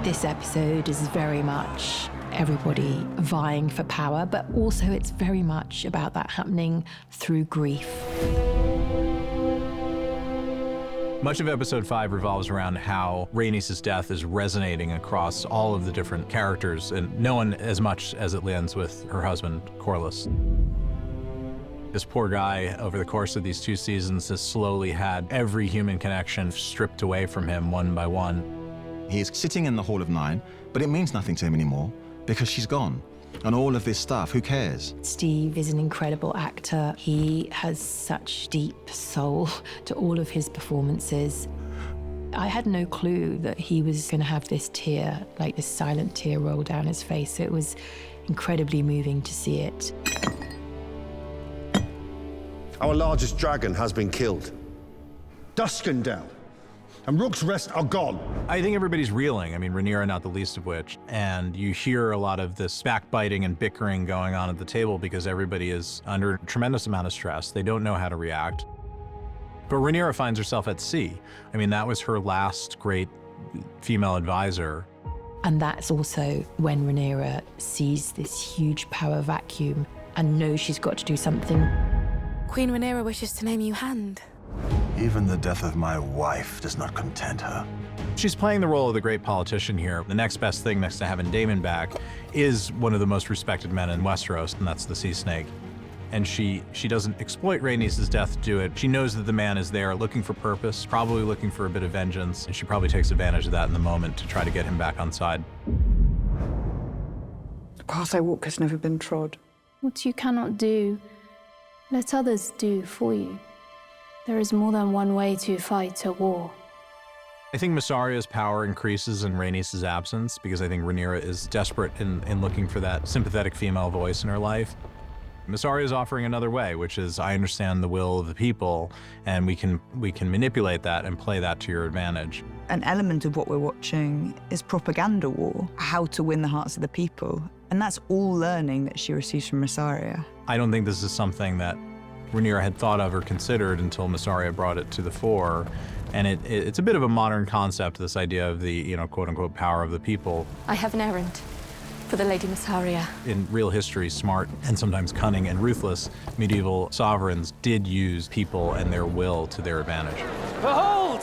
This episode is very much everybody vying for power, but also it's very much about that happening through grief. Much of episode 5 revolves around how Rhaenys' death is resonating across all of the different characters, and no one as much as it lands with her husband, Corlys. This poor guy, over the course of these 2 seasons, has slowly had every human connection stripped away from him one by one. He's sitting in the Hall of Nine, but it means nothing to him anymore because she's gone. And all of this stuff, who cares? Steve is an incredible actor. He has such deep soul to all of his performances. I had no clue that he was going to have this tear, like this silent tear roll down his face. So it was incredibly moving to see it. Our largest dragon has been killed. Duskendale and Rook's Rest are gone. I think everybody's reeling. I mean, Rhaenyra not the least of which. And you hear a lot of this backbiting and bickering going on at the table because everybody is under a tremendous amount of stress. They don't know how to react. But Rhaenyra finds herself at sea. I mean, that was her last great female advisor. And that's also when Rhaenyra sees this huge power vacuum and knows she's got to do something. Queen Rhaenyra wishes to name you Hand. Even the death of my wife does not content her. She's playing the role of the great politician here. The next best thing next to having Daemon back is one of the most respected men in Westeros, and that's the Sea Snake. And she doesn't exploit Rhaenys' death to do it. She knows that the man is there looking for purpose, probably looking for a bit of vengeance, and she probably takes advantage of that in the moment to try to get him back on side. The path I walk has never been trod. What you cannot do, let others do for you. There is more than one way to fight a war. I think Mysaria's power increases in Rhaenys' absence because I think Rhaenyra is desperate in looking for that sympathetic female voice in her life. Mysaria is offering another way, which is, I understand the will of the people, and we can manipulate that and play that to your advantage. An element of what we're watching is propaganda war, how to win the hearts of the people. And that's all learning that she receives from Mysaria. I don't think this is something that Rhaenyra had thought of or considered until Mysaria brought it to the fore. And it's a bit of a modern concept, this idea of the, quote-unquote power of the people. I have an errand for the Lady Mysaria. In real history, smart and sometimes cunning and ruthless medieval sovereigns did use people and their will to their advantage. Behold!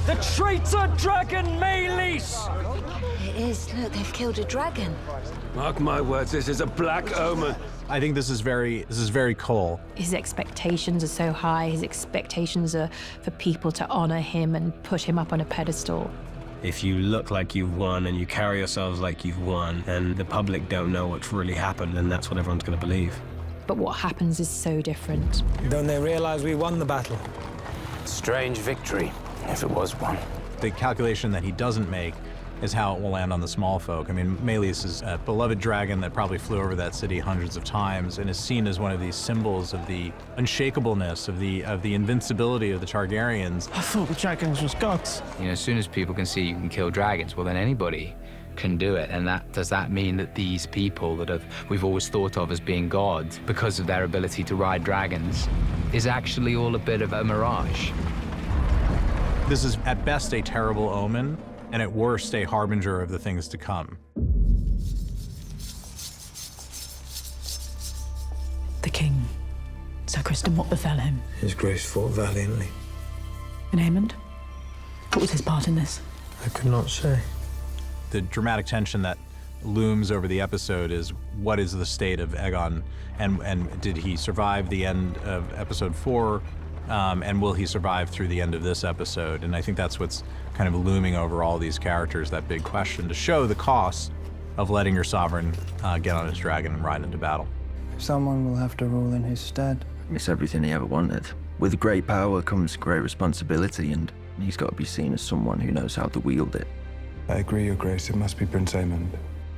The traitor dragon Maylis! It is. Look, they've killed a dragon. Mark my words, this is a black omen. I think this is very Cole. His expectations are so high. His expectations are for people to honor him and put him up on a pedestal. If you look like you've won and you carry yourselves like you've won, and the public don't know what's really happened, then that's what everyone's going to believe. But what happens is so different. Don't they realize we won the battle? Strange victory, if it was one. The calculation that he doesn't make is how it will land on the small folk. I mean, Maylis is a beloved dragon that probably flew over that city hundreds of times and is seen as one of these symbols of the unshakableness, of the invincibility of the Targaryens. I thought the dragons was gods. As soon as people can see you can kill dragons, well, then anybody can do it. And does that mean that these people that we've always thought of as being gods because of their ability to ride dragons is actually all a bit of a mirage? This is at best a terrible omen, and at worst a harbinger of the things to come. The king, Sir Criston, what befell him? His Grace fought valiantly. And Aemond? What was his part in this? I could not say. The dramatic tension that looms over the episode is, what is the state of Aegon, and did he survive the end of episode 4? And will he survive through the end of this episode? And I think that's what's kind of looming over all these characters, that big question, to show the cost of letting your sovereign get on his dragon and ride into battle. Someone will have to rule in his stead. It's everything he ever wanted. With great power comes great responsibility, and he's got to be seen as someone who knows how to wield it. I agree, Your Grace. It must be Prince Aemond.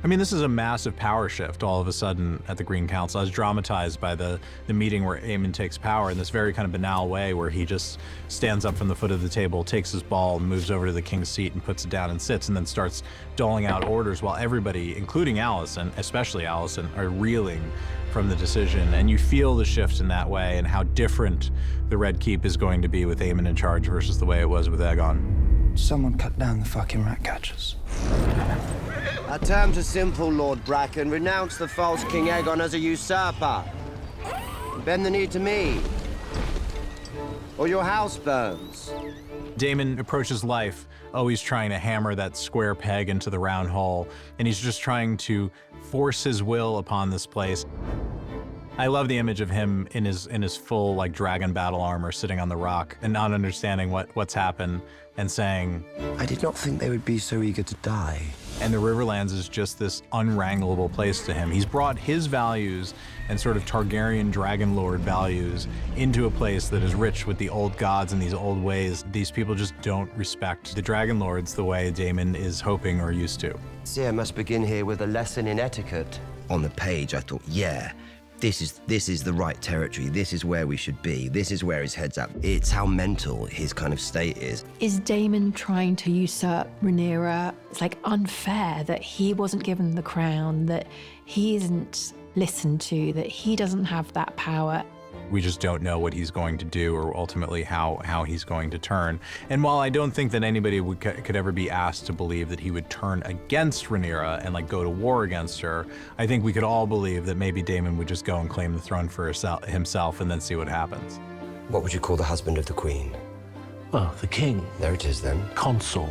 I mean, this is a massive power shift all of a sudden at the Green Council, as dramatized by the meeting where Aemond takes power in this very kind of banal way, where he just stands up from the foot of the table, takes his ball, moves over to the king's seat and puts it down and sits, and then starts doling out orders while everybody, including Alicent, especially Alicent, are reeling from the decision. And you feel the shift in that way and how different the Red Keep is going to be with Aemond in charge versus the way it was with Aegon. Someone cut down the fucking rat catchers. Our terms are simple, Lord Bracken. Renounce the false King Aegon as a usurper. Bend the knee to me, or your house burns. Daemon approaches life always trying to hammer that square peg into the round hole, and he's just trying to force his will upon this place. I love the image of him in his full like dragon battle armor sitting on the rock and not understanding what's happened and saying, I did not think they would be so eager to die. And the Riverlands is just this unwranglable place to him. He's brought his values and sort of Targaryen dragon lord values into a place that is rich with the old gods and these old ways. These people just don't respect the dragon lords the way Daemon is hoping or used to. Seer must begin here with a lesson in etiquette. On the page, I thought, yeah, this is the right territory. This is where we should be. This is where his head's at. It's how mental his kind of state is. Is Daemon trying to usurp Rhaenyra? It's like unfair that he wasn't given the crown, that he isn't listened to, that he doesn't have that power. We just don't know what he's going to do or ultimately how he's going to turn. And while I don't think that anybody could ever be asked to believe that he would turn against Rhaenyra and like go to war against her, I think we could all believe that maybe Daemon would just go and claim the throne for himself and then see what happens. What would you call the husband of the queen? Well, the king. There it is then. Consort.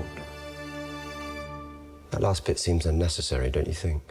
That last bit seems unnecessary, don't you think?